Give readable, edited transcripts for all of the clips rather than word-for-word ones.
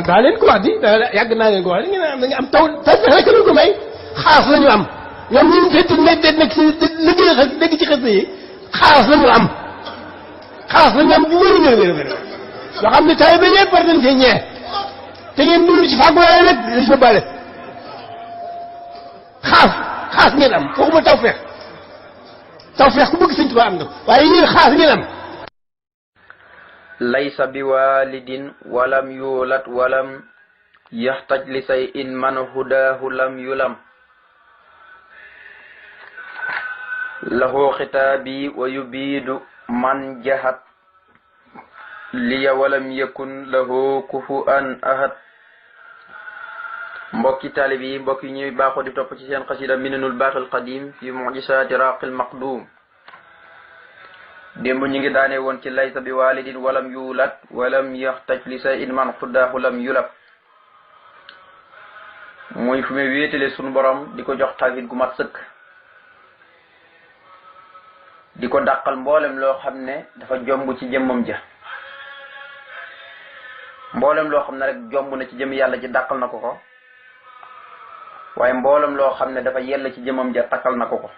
daa leen ko wax di yàgg naa leen ko wax di ngeen da nga am taw rek lu ko may xaas la ñu am ñoom ñu fekk nekk si liggéey xas dégg ci xas yi xaas la ñu am xaas la ñu am bu wér wér yoo xam ne taw bi ñëpp war nañ cee ñee te ngeen dund ci fàggu waaye nag dañ fa bale xaas ngeen am waxuma taw feex ku bëgg sëñ Tuubaa am na waaye yéen xaas ngeen am laysa bi walidin walam yulat walam yaxtaj li say in man hudaahu lam yulam lahu xitaabi wa yubiidu man jahat liya walam yakun lahu kufuan ahad. mbokki taalib yi mbokk yi ñuy baaxoo di topp ci seen xasida minanul baaxil qadim fi mujisaati raqil maqdum démb ñu ngi daane woon ci laysa bi walidin walam yulat walam yaxtaj li say in man xuddaahu lam yulab muy fu mu wéetale sunu borom di ko jox tawhid gu mat sëkk di ko dàqal mboolem loo xam ne dafa jomb ci jëmmam ja mboolem loo xam ne rek jomb na ci jëm yàlla ji dàqal na ko ko waaye mboolem loo xam ne dafa yell ci jëmmam ja takkal na ko ko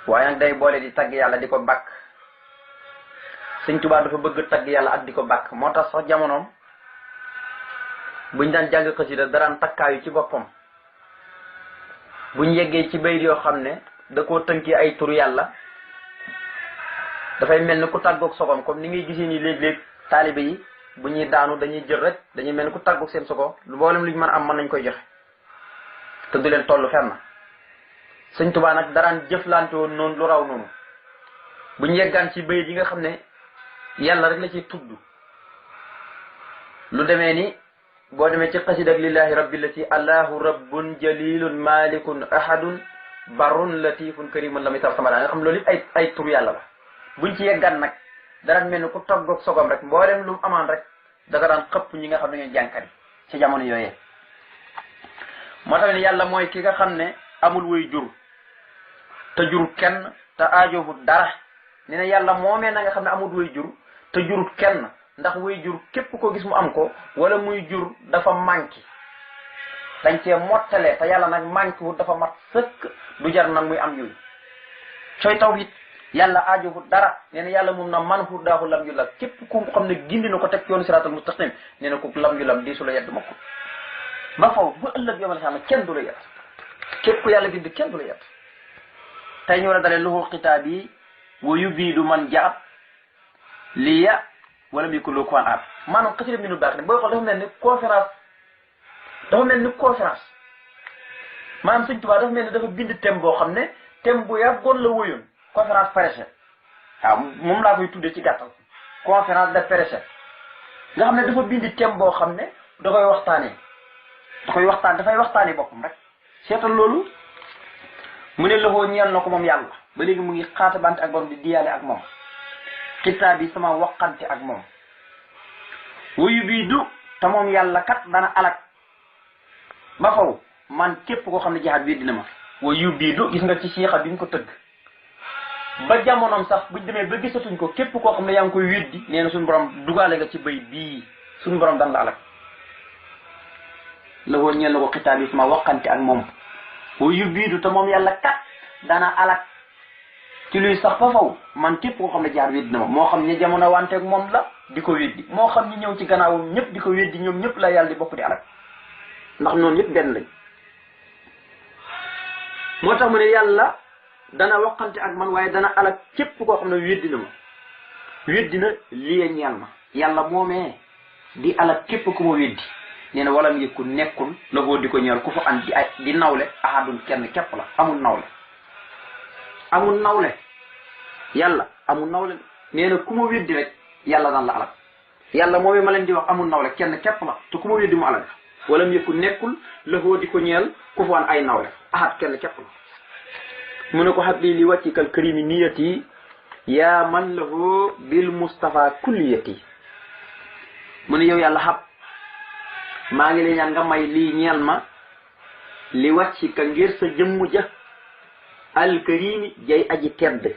waaye nag day boole di tagg yàlla di ko bàkk Sëñ Tuubaa dafa bëgg tagg yàlla ak di ko bàkk moo tax sax jamonoom buñ daan jàng xasida daraan takkaayu ci boppam buñ yeggee ci bayit yoo xam ne da koo tënki ay turu yàlla dafay mel ni ku tàggoog sogom comme ni ngay gisee ni léeg-léeg taalibe yi bu ñuy daanu dañuy jël rek dañuy mel ni ku tàggoog seen sogo mboolem luñ mën am mën nañ koy joxe te du leen toll fenn Sëñ Tuubaa nag daraan jëflante woon noonu lu raw noonu bu ñu yeggaan ci bayit yi nga xam ne yàlla rek la ci tudd lu demee ni boo demee ci xasida ak lillahi rabbi lati allahu rabbun jalilun malikun ahadun barun latifun karimun lam yasar samada nga xam loolu it ay tur yàlla la buñ ci yeggaan nag daraan mel ni ku toggoog sogom rek mboolem lu mu amaan rek danga daan xëpp ñi nga xam ne ñooy jànkari ci jamono yooyee moo tax ne yàlla mooy ki nga xam ne amul way jur te jurut kenn te aajowut dara nee na yàlla moomee na nga xam ne amul way jur te jurut kenn ndax way jur képp ko gis mu am ko wala muy jur dafa manqué dañ cee mottale te yàlla nag manqué wut dafa mat sëkk du jar nag muy am yooyu cooy tawhid yàlla aajowut dara nee na yàlla moom na man hudaahu lam yulam képp ku xam ne gindi na ko teg yoonu siraatal mustaqim nee na ko lam yulam di su la yedd ma ko ba faw bu ëllëg yomal xam kenn du la yedd képp ku yàlla bind kenn du la yedd tey ñu war a dalee luxu xitaab yi wa yubiidu man jaab liya wala mi ko loo ko aat maanaam xasida mi nu baax ne booy xool dafa mel ni conférence maanaam Sëñ Tuubaa dafa mel ni dafa bind thème boo xam ne thème bu yàggoon la woyoon conférence prêche waaw moom laa koy tuddee ci gàttal conférence de prêche nga xam ne dafa bind thème boo xam ne dafay waxtaanee boppam rek seetal loolu mu ne loxoo ñeel na ko moom yàlla ba léegi mu ngi xaatabante ak borom di diyaale ak moom xitaab bi sama waqante ak moom wuyu bii du te moom yàlla kat dana alak ba faw man képp koo xam ne jihaad weddi na ma wuyu bii du gis nga ci siixa bi ñu ko tëgg ba jamonoom sax buñ demee ba gisatuñ ko képp koo xam ne yaa ngi koy weddi nee na suñu borom dugaale nga ci bay bii suñu borom dan la alak loxoo ñeel na ko xitaab bi sama waqante ak moom wuyu bii du te moom yàlla kat dana alak ci luy sax fa faw man képp koo xam ne jaar weddi na ma moo xam ñi jamono wanteeg moom la di ko weddi moo xam ñi ñëw ci gannaawam ñëpp di ko weddi ñoom ñëpp la yàlla di bokk di alak ndax noonu ñëpp benn lañ moo tax mu ne yàlla dana waxante ak man waaye dana alak képp koo xam ne weddi na ma weddi na lii ñeel ma yàlla moomee di alak képp ku ma weddi nee na walam yëkku nekkul la boo di ko ñeel ku fa an di nawle ahadun kenn képp la amul nawle yàlla amul nawle nee na ku ma weddi rek yàlla daan la alal yàlla moomee ma leen di wax amul nawle kenn képp la te ku ma weddi mu alal wala mu yëkku nekkul lëfoo di ko ñeel ku foon ay nawle ahad kenn képp la mu ne ko habli li wàccikal karimi niyati yaa man lëfoo bil Mustafa kulliyati mu ne yow yàlla xab maa ngi lay ñaan nga may lii ñeel ma li wàccika ngir sa jëmm ja alkarimi jay aji tedd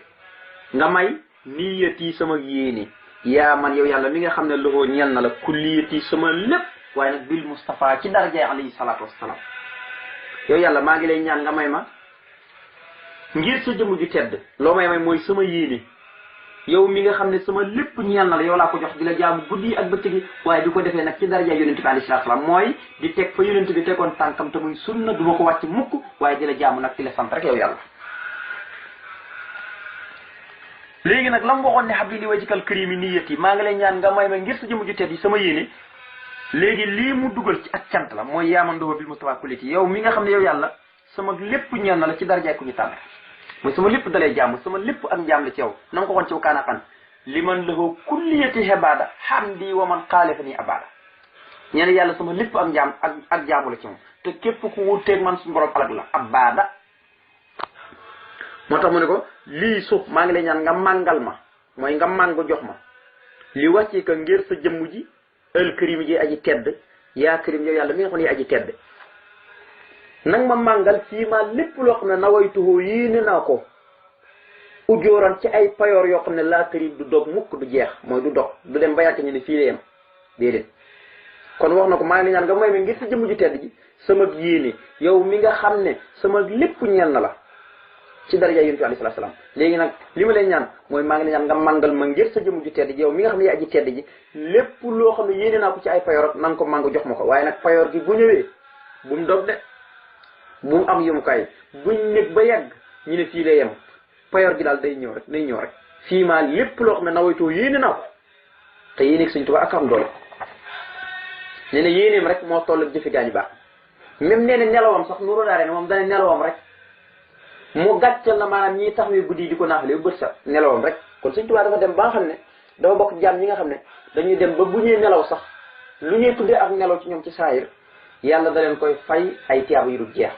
nga may niyati sama yéene yaa man yow yàlla mi nga xam ne loxoo ñeel na la kulliyati sama lépp waaye nag bil Mustafa ci darajay alayhi salaatu wassalaam yow yàlla maa ngi lay ñaan nga may ma ngir sa jëmm ju tedd loo may mooy sama yéene yow mi nga xam ne sama lépp ñeel na la yow laa ko jox di la jaamu guddi ak bëccëg waaye di ko defee nag ci daraja yonent bi alayhi salaam mooy di teg fa yonent bi tegoon tànkam te muy sunna du ma ko wàcc mukk waaye di la jaamu nag di la sant rek yow yàlla léegi nag la mu waxoon ne habli li wajhikal karimi niyyati maa ngi lay ñaan nga may ma ngir sa jëmm ju tedd yi sama yéene léegi lii mu dugal ci ak cant la mooy yaamandoho bil Mustafa kulliyati yow mi nga xam ne yow yàlla sama lépp ñeel na la ci darajaay ku ñu tànn mooy sama lépp dalay jaamu sama lépp ak njaam la ci yow na nga ko waxoon ci kaana xan li man lahu kulliyati hebada hamdi wa man xaalifa ni abada ñene yàlla sama lépp ak njaam ak jaamu la ci moom te képp ku wuteeg man suñu borom alag la abada moo tax mu ne ko lii suuf maa ngi lay ñaan nga màngal ma mooy nga màngo jox ma li wàcci ka ngir sa jëmm ji al karim ji aji tedd yaa karim yow yàlla mi nga xam ne aji tedd nang ma màngal fii ma lépp loo xam ne nawaytuhoo yéene naa ko ujooran ci ay payoor yoo xam ne laa karim du dog mukk du jeex mooy du dog du dem ba yàgg ñu ne fii la yem déedéet kon wax na ko maa ngi lay ñaan nga may mi ngir sa jëmm ji tedd ji sama yéene yow mi nga xam ne sama lépp ñeel na la ci daraja yonent bi alayhi salaam léegi nag li ma lay ñaan mooy maa ngi lay ñaan nga màngal ma ngir sa jëmm ju tedd ji yow mi nga xam ne yaa aji tedd ji lépp loo xam ne yéene naa ko ci ay payoor na nga ko màngo jox ma ko waaye nag payoor gi bu ñëwee bu mu dog de bu mu am yumukaay buñ nekk ba yàgg ñu ne fii lay yem payoor gi daal day ñëw rek fii maa lépp loo xam ne nawaytoo yéene naa ko te yéene Sëñ Tuubaa ak am doole nee na yéeneem rek moo toll ak jëfi gaañu baax même nee na nelawam sax nuru daare ne moom dana nelawam rek mu gàccal na maanaam ñii tax muy guddi di ko naafale bët sax nelawam rek kon Sëñ Tuubaa dafa dem ba nga xam ne dafa bokk jaam ñi nga xam ne dañuy dem ba bu ñuy nelaw sax lu ñuy tuddee ak nelaw ci ñoom ci saayir yàlla da leen koy fay ay tiyaaba yu dul jeex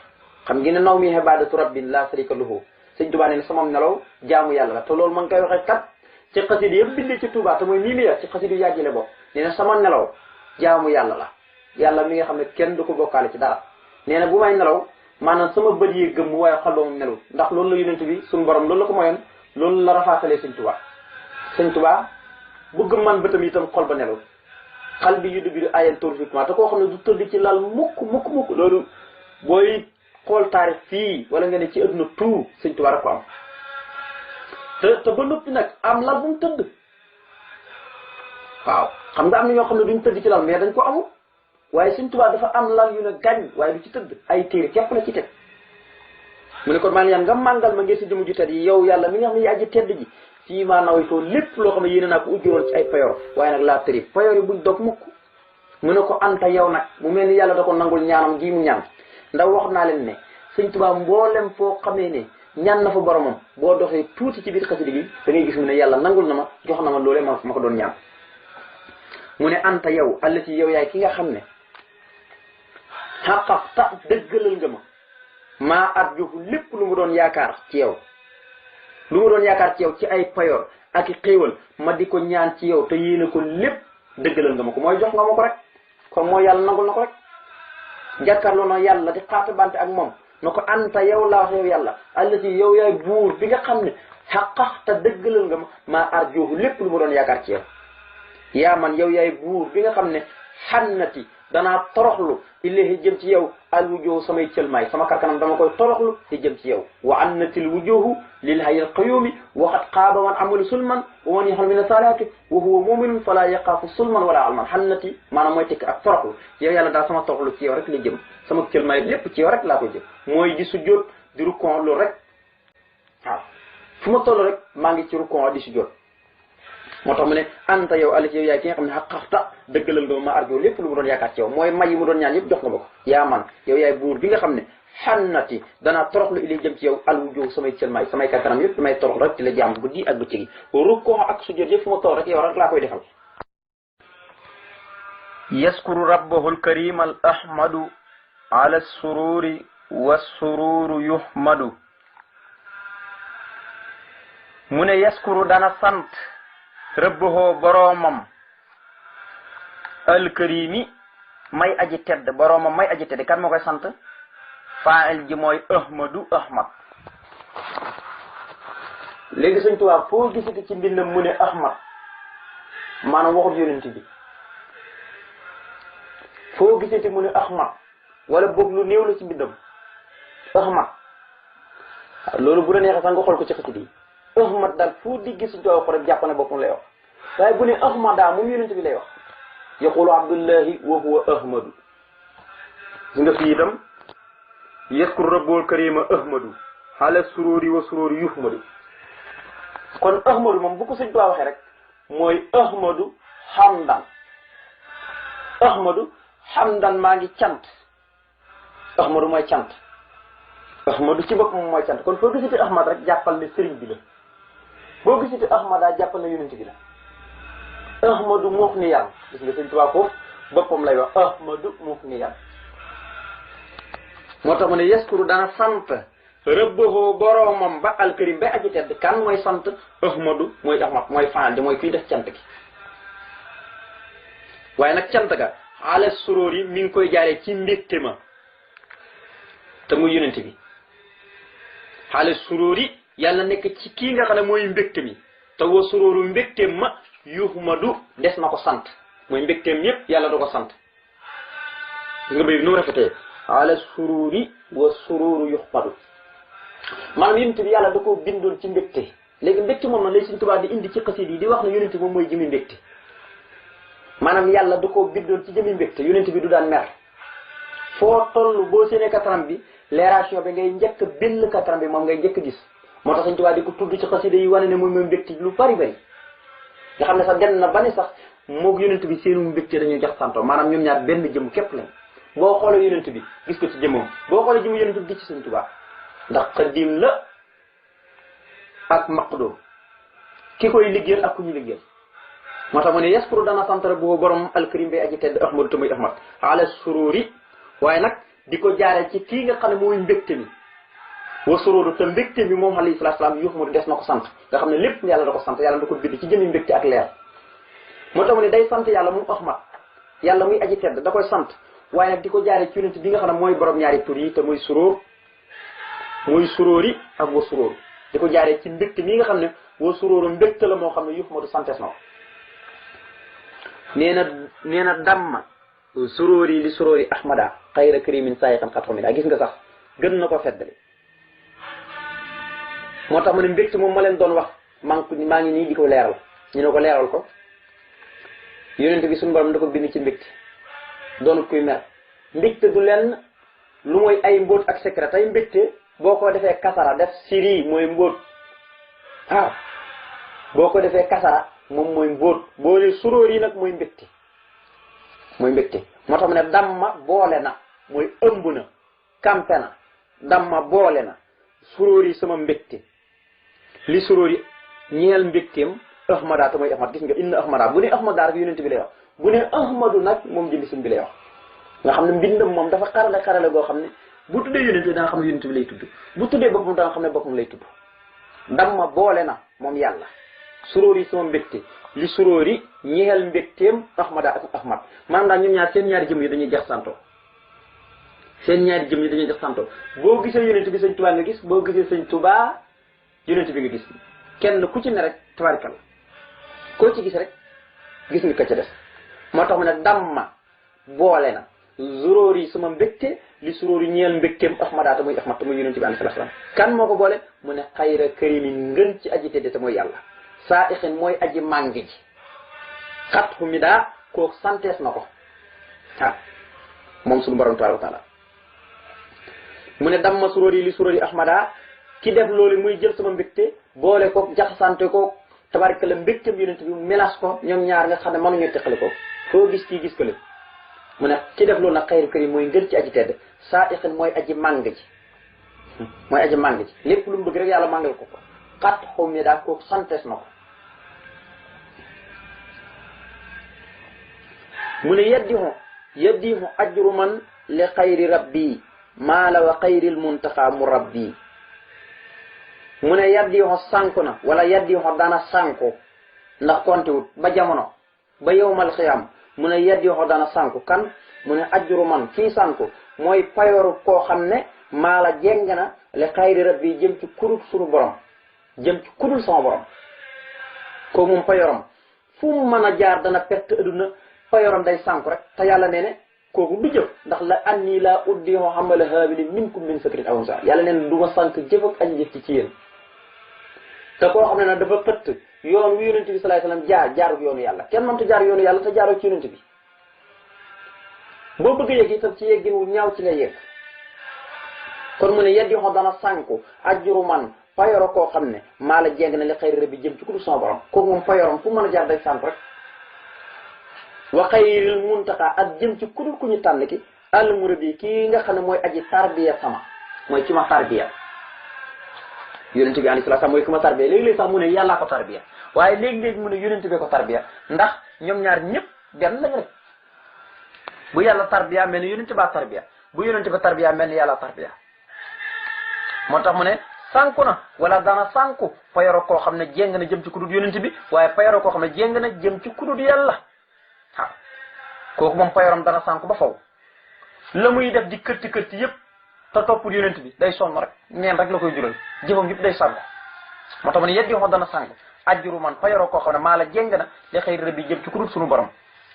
xam ngeen ne naw mi ibaadatu rabbin la sharika lahu Sëñ Tuubaa ne sama nelaw jaamu yàlla la te loolu ma ngi koy waxee kat ci xasida yëpp bindee ci Tuubaa te mooy mii ci xasida yu yàggile bopp nee na sama nelaw jaamu yàlla la yàlla mi nga xam ne kenn du ko bokkaale ci dara nee na bu may nelaw maanaam sama bët yi gëmm waaye xol ba moom nelu ndax loolu la yonent bi suñu borom loolu la ko moyoon loolu la rafaatalee Sëñ Tuubaa bu gëm man bëtam itam xol ba nelu xal bi yuddu bi du ayen tourfiquement te koo xam ne du tëdd ci lal mukk loolu booy xool taarix fii wala nga ne ci adduna tout Sëñ Tuubaa rek ko am te ba noppi nag am lal bu mu tëdd waaw xam nga am na ñoo xam ne duñ tëdd ci lal mais dañ ko amul waaye Sëñ Tuubaa dafa am lal yu ne gàññ waaye du ci tëdd ay téere képp la ci teg mu ne kon maa ngi ñaan nga màngal ma ngir si jëmu ju tedd yi yow yàlla mi nga xam ne yaa ji tedd ji fii maa nawaytoo lépp loo xam ne yéene naa ko ujjuroon ci ay payoor waaye nag laa tëri payoor yi buñ dog mukk mu ne ko anta yow nag mu mel ni yàlla da ko nangul ñaanam gi mu ñaan ndax wax naa leen ne Sëñ Tuubaa mboolem foo xamee ne ñaan na fa boromam boo doxee tuuti ci biir xasida gi da ngay gis mu ne yàlla nangul na ma jox na ma loolee ma ko doon ñaan mu ne anta yow allati yow yaay ki nga xam ne xaqaqta dëggalal nga ma maa arjuhu lépp lu mu doon yaakaar ci yow ci ay payoor ak i xéewal ma di ko ñaan ci yow te yéene ko lépp dëggalal nga ma ko mooy jox nga ma ko rek kon mooy yàlla nangul na ko rek jàkkaarloo na yàlla di xaata bante ak moom na ko anta yow laa wax yow yàlla allati yow yaay buur bi nga xam ne xaqaqta dëggalal nga ma maa arjuhu lépp lu mu doon yaakaar ci yow yaa man yow yaay buur bi nga xam ne xannati danaa toroxlu ilayhi jëm ci yow al wujuhu samay cëlmaay sama karkanam dama koy toroxlu di jëm ci yow wa annatil wujuhu lil hayyil qayyumi waxat xaaba man amalu sulman wa man yaxal min salaati wa huwa muminun fala yaqaafu sulman wala alman xannati maanaam mooy tekk ak toroxlu yow yàlla daal sama toroxlu ci yow rek la jëm sama cëlmaay lépp ci yow rek laa koy jëm mooy di sujjóot di rukkon loolu rek waaw fu ma toll rek maa ngi ci rukkon di sujjóot moo tax mu ne anta yow allati yow yaay ki nga xam ne xaqaxta dëggalal nga ma arjo lépp lu mu doon yaakaar ci yow mooy may yi mu doon ñaan yëpp jox nga ma ko yaa man yow yaay buur bi nga xam ne xannati danaa toroxlu ili jëm ci yow al wujuh samay cëlmaay samay karkanam yëpp damay torox rek ci la jaam guddi ak bëccëg gi rukkoo ak sujjóot yëpp fu ma toog rek yow rek laa koy defal yaskuru rabbahu alkarim al ahmadu ala sururi wa sururu yuhmadu. mu ne yaskuru dana sant rabbahu boroomam alkarimi may aji tedd boroomam may aji tedd kan moo koy sant faa'il ji mooy ahmadu ahmad. léegi Sëñ Tuubaa foo gisati ci mbindam mu ne ahmad maanaam waxut yonent bi. foo gisati mu ne ahmad wala boog lu néew la ci mbindam ahmad loolu bu la neexee sax nga xool ko ci xasida yi ahmad daal foo di gis Sëñ Tuubaa ko rek jàpp ne boppam lay wax waaye bu ne ahmada moom yonent bi lay wax yaqulu abdullahi wa huwa ahmadu. gis nga fii itam yaskuru rabbul karima ahmadu ala sururi wa sururi yuhmadu. kon ahmadu moom bu ko Sëñ Tuubaa waxee rek mooy ahmadu hamdan ahmadu hamdan maa ngi cant ahmadu mooy cant ahmadu ci boppam mooy cant kon foo gisati ahmad rek jàppal ne sëriñ bi la boo gisati ahmad daa jàppal ne yonent bi la. ahmadu muux ni yan gis nga Sëñ Tuubaa foofu boppam lay wax ahmadu muux ni yan. moo tax mu ne yaskuru dana sant rëbbahoo boroomam ba alkarim ba aji tedd kan mooy sant ahmadu mooy ahmad mooy fan di mooy kuy def cant gi. waaye nag cant ga ala suróor yi mi ngi koy jaaree ci mbégte ma te muy yonent bi. ala suróor yi yàlla nekk ci kii nga xam ne mooy mbégte mi te wa suróoru mbégteem ma yuhmadu des na ko sant mooy mbégteem yépp yàlla da ko sant. nga béy nu mu rafetee ala sururi wa sururu yuhmadu maanaam yonent bi yàlla da koo bindoon ci mbégte. léegi mbégte moom na lay Sëñ Tuubaa di indi ci xasida yi di wax ne yonent bi moom mooy jëmi mbégte. maanaam yàlla da koo bindoon ci jëmi mbégte yonent bi du daan mer foo toll boo séenee kataram bi leeration bi ngay njëkk benn kataram bi moom ngay njëkk gis. moo tax Sëñ Tuubaa di ko tudd ci xasida yi wane ne moom mooy mbégte lu bari bari nga xam ne sax dem na ba ne sax moog yonent bi seenu mbégte dañuy jax santo maanaam ñoom ñaar benn jëm képp lañ. boo xoolee yonent bi gis ko ci jëmmam boo xoolee jëmu yonent bi gis ci Sëñ Tuubaa ndax xadim la ak maqdoom ki koy liggéeyal ak ku ñu liggéeyal. moo tax mu ne yaskuru dana sant rek boobu borom alkarim bay aji tedd ahmadu te muy ahmad ala sururi waaye nag di ko jaaree ci kii nga xam ne mooy mbégte mi wa sururu te mbégte mi moom alayhi salaatu salaam yuhmadu des na ko sant nga xam ne lépp yàlla da ko sant yàlla da ko bind ci jëmmi mbégte ak leer. moo tax mu ne day sant yàlla moom ahmad yàlla muy aji tedd da koy sant waaye nag di ko jaaree ci yonent bi nga xam ne mooy borom ñaari tur yi te muy suróor muy suróori ak wa suróor di ko jaaree ci mbégte mi nga xam ne wa suróoru mbégte la moo xam ne yuhmadu santees na ko. nee na damma suróori li suróori ahmada xayra karimin saayiqan xat xamida gis nga sax gën na ko feddali. moo tax mu ne mbégte moom ma leen doon wax maa ngi nii di ko leeral ñu ne ko leeral ko yonent bi suñu borom da ko bind ci mbégte doonut kuy mer. mbégte du lenn lu mooy ay mbóot ak secret ay mbégte boo ko defee kasara def siri mooy mbóot waaw boo ko defee kasara moom mooy mbóot boo ne suróor yi nag mooy mbégte moo tax mu ne damma boole na mooy ëmb na kampe na damma boole na suróor yi sama mbégte li suróor yi ñeel mbégteem ahmada te mooy ahmad gis nga inna ahmada bu ne ahmada rek yonent bi lay wax bu ne ahmadu nag moom jëmbi suñ bi lay wax nga xam ne mbindam moom dafa xarale goo xam ne bu tuddee yonent bi da nga xam ne yonent bi lay tudd bu tuddee boppam da nga xam ne boppam lay tudd. damma boole na moom yàlla suróor yi sama mbégte li suróor yi ñeel mbégteem ahmada ak ahmad maanaam daal ñoom ñaar seen ñaari jëm yi dañuy jax santo boo gisee yonent bi Sëñ Tuubaa nga gis boo gisee Sëñ Tuubaa yonent bi nga gis kenn ku ci ne rek tabarikal koo ci gis rek gis nga ko ca des. moo tax mu ne damma boole na suróor yi sama mbégte li suróor yi ñeel mbégteem ahmada te muy ahmad te muy yonent bi alayhi salaam kan moo ko boole mu ne xayra karimin ngën ci aji tedde te mooy yàlla saa ixin mooy aji màng ji xat xumida kooku santees na ko moom suñu borom tabaaraka wa taala mu ne damma suróor yi li suróor yi ahmada ki def loolu muy jël sama mbégte boole ko jaxasante ko tabaraka la mbégteem yonent bi melas ko ñoom ñaar nga xam ne mënuñu teqale ko foo gis kii gis ko la mu ne ki def loolu nag xayru karim mooy ngën ci aji tedd saa ixin mooy aji màng ji lépp lu mu bëgg rek yàlla màngal ko ko xat xumida kooku santees na ko mu ne yaddihu ajru man li xayri rabbi maala wa xayril muntaxa mu rabbi mu ne yaddihu sànku na wala yaddihu dana sànku ndax konte wut ba jamono ba yowmal xiyaam mu ne yaddihu dana sànku kan mu ne ajru man kii sànku mooy payoru koo xam ne maala jeng na li xayri rabbi jëm ci kudul sunu borom jëm ci kudul sama borom ko moom payoram fu mu mën a jaar dana perte adduna payoram day sànku rek te yàlla nee ne kooku du jëf ndax la anni laa uddihu xamala haabili minkum min sakrin aw unsa yàlla nee na du ma sànk jëf ak aji jëf ci yéen te koo xam ne nag dafa xëtt yoon wi yonent bi salaay salaam jaarul yoonu yàlla kenn mënta jaar yoonu yàlla te jaaroo ci yonent bi boo bëgg yegg itam ci yeggin wu ñaaw ci nga yegg kon mu ne yeddi xo dana sànku ajru man payoro koo xam ne maa la jeng na li xayri rabbi jëm ci ku dul sama borom kooku moom payoram fu mën a jaar day sànku rek wa xayril muntaqa ak jëm ci ku dul ku ñu tànn ki al murabbi kii nga xam ne mooy aji tarbiya sama mooy ki ma tarbiya yonent bi alayhi salaam mooy ki ma tarbiya léegi-léegi sax mu ne yàllaa ko tarbiya waaye léegi-léegi mu ne yonent bi ko tarbiya ndax ñoom ñaar ñëpp benn lañ rek bu yàlla tarbiya mel ni yonent ba tarbiya bu yonent ba tarbiya mel ni yàlla tarbiya moo tax mu ne sànku na wala dana sànku payoro koo xam ne jéng na jëm ci kudut yonent bi waaye payoro koo xam ne jéng na jëm ci kudut yàlla waaw kooku moom payoram dana sànku ba faw la muy def di kërti kërti yëpp te toppul yonent bi day sonn rek neen rek la koy jural jëfam yëpp day sànku moo tax mu ne yeddi xo dana sànku ajjuru man payoro koo xam ne maa la jéng na li xayri rabbi jëm ci kudut sunu borom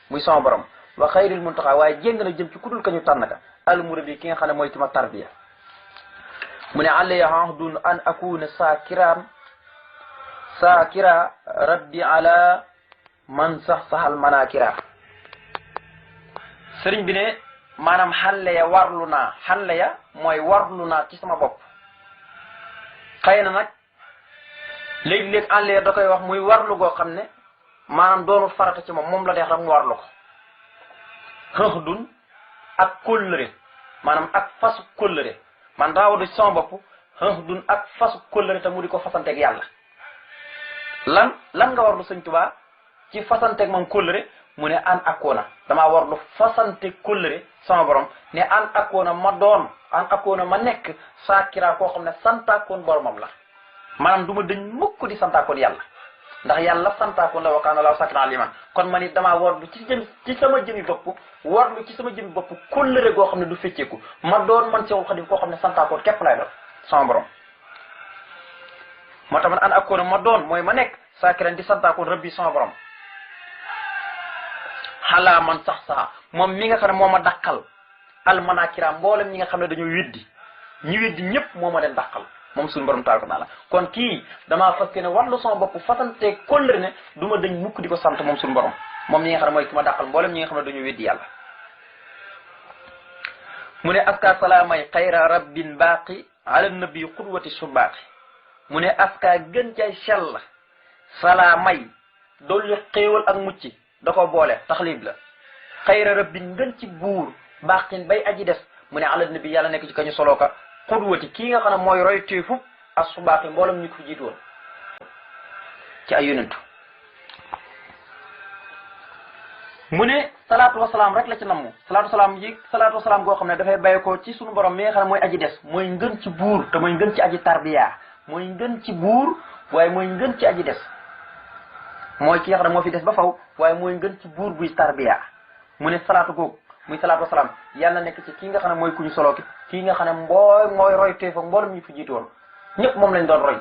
muy sama borom wa xayril muntaxa waaye jéng na jëm ci kudul ka ñu tànn ka al murabbi ki nga xam ne mooy ci ma tarbiya mu ne alayya ahdun an akuna saakira rabbi ala man sax saxal manakira sëriñ bi ne maanaam xalle ya warlu naa xalle ya mooy warlu naa ci sama bopp xëy na nag léegi-léegi àllee da koy wax muy warlu goo xam ne maanaam doonu farata ci moom la deex rek mu warlu ko ahdun ak kóllëre maanaam ak fasu kóllëre man daa wadu sama bopp ahdun ak fasu kóllëre te mu di ko fasanteeg yàlla lan nga warlu sëñ Tuubaa ci fasanteeg moom kóllëre mu ne an akkoona damaa warlu fasante kóllëre sama borom ne an akkoona ma nekk saakira koo xam ne santaakoon boromam la maanaam du ma dëñ mukk di santaakoon yàlla ndax yàlla santaakoon la wa kaana laahu saakiran aliman kon man it damaa warlu ci sama jëmi bopp warlu ci sama jëmi bopp kóllëre goo xam ne du fecceeku ma doon man Seexul Xadiim koo xam ne santaakoon képp lay doon sama borom moo tax man an akkoona ma doon mooy ma nekk saakiran di santaakoon rabbi sama borom xalaa man sax moom mi nga xam ne moo ma dàqal almanakira mboolem ñi nga xam ne dañoo weddi ñi weddi ñëpp moo ma leen dàqal moom suñu borom taal ko naa la kon kii damaa fas ne warlu sama bopp fasante kóllëre ne du ma dañ mukk di ko sant moom suñu borom moom ñi nga xam ne mooy ki ma dàqal mboolem ñi nga xam ne dañoo weddi yàlla mu ne aska salaamay xayra rabbin baaqi ala nabi xudwati subaaqi mu ne aska gën cay sell salaamay dolli xéewal ak mucc da ko boole taxlib la xayra rabbin ngën ci buur baaxin bay aji des mu ne ala nabi yàlla nekk ci kañu soloo ka xudwati kii nga xam ne mooy roy téefu ak subaaqi mboolem ñu ko fi jiitu woon ci ay yonentu mu ne salaatu wasalaam rek la ci namm salaatu wasalaam goo xam ne dafay bàyyi ko ci sunu borom mi nga xam ne mooy aji des mooy ngën ci buur te mooy ngën ci aji tarbiya mooy ngën ci buur waaye mooy ngën ci aji des mooy ki nga xam ne moo fi des ba faw waaye mooy ngën ci buur buy tarbiya mu ne salaatu googu muy salaatu wasalaam yàlla nekk ci kii nga xam ne mooy ku ñu soloo ki kii nga xam ne mooy roy téef ak mboolem ñu fi jiitu woon ñëpp moom lañ doon roy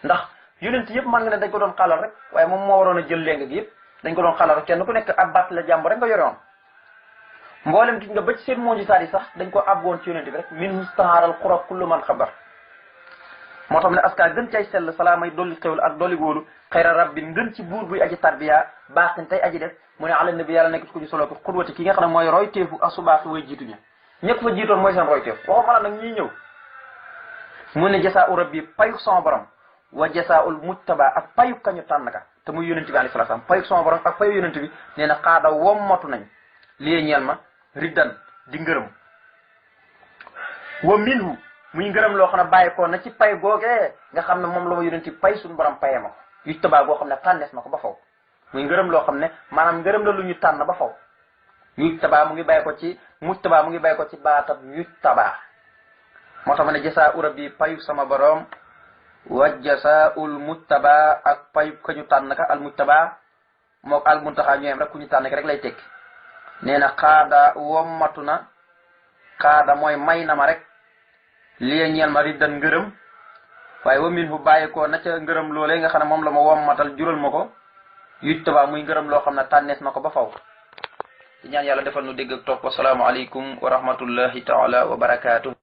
ndax yonent yëpp man nga ne dañ ko doon xalal rek waaye moom moo waroon a jël léegi gi yëpp dañ ko doon xalal rek kenn ku nekk ab baat la jàmb rek nga yore woon mboolem gis nga ba ci seen moojisaat yi sax dañ ko ab woon ci yonent bi rek min mustaharal xura kullu man xabar moo tax ne aska gën cay sell salaamay dolli xewal ak dolli góolu xayra rabbin ngën ci buur buy aji tarbiya baaxin tey aji des mu ne ala nabi yàlla nekk ci ko ñu solo ko xudwati ki nga xam ne mooy roy teefu ak subaaxi way jiitu ña ñëpp fa jiitoon mooy seen roy teef waxuma la nag ñiy ñëw mu ne jasaa u rabbi payuk sama borom wa jasaa ul mujtaba ak payuk kañu tànn ka te muy yonent bi alayhi salaam payuk sama borom ak payu yonent bi nee na xaada wommatu nañ lii ñeel ma riddan di ngërëm wa minhu muy ngërëm loo xam ne bàyyi ko na ci pay googee nga xam ne moom la ma yonent pay suñu borom payee ma ko yu tabaa goo xam ne tànnees na ko ba faw muy ngërëm loo xam ne maanaam ngërëm la lu ñu tànn ba faw yujtaba mu ngi bàyyi ko ci mujtaba mu ngi bàyyi ko ci baatab yujtaba moo tax ma ne jasaa u rabbi payu sama borom wa jasaa ul mujtaba ak payu ka ñu tànn ka al mujtaba mook al muntaxa ñooyam rek ku ñu tànn ka rek lay tekki nee na xaada wommatu na xaada mooy may na ma rek li ñeel ma riddan ngërëm waaye wa min fu bàyyi ko na ca ngërëm loolee nga xam ne moom la ma wommatal jural ma ko yujtaba muy ngërëm loo xam ne tànnees na ko ba faw di ñaan yàlla defal nu dégg ak topp assalaamu aleykum wa rahmatullahi taala wa barakaatuh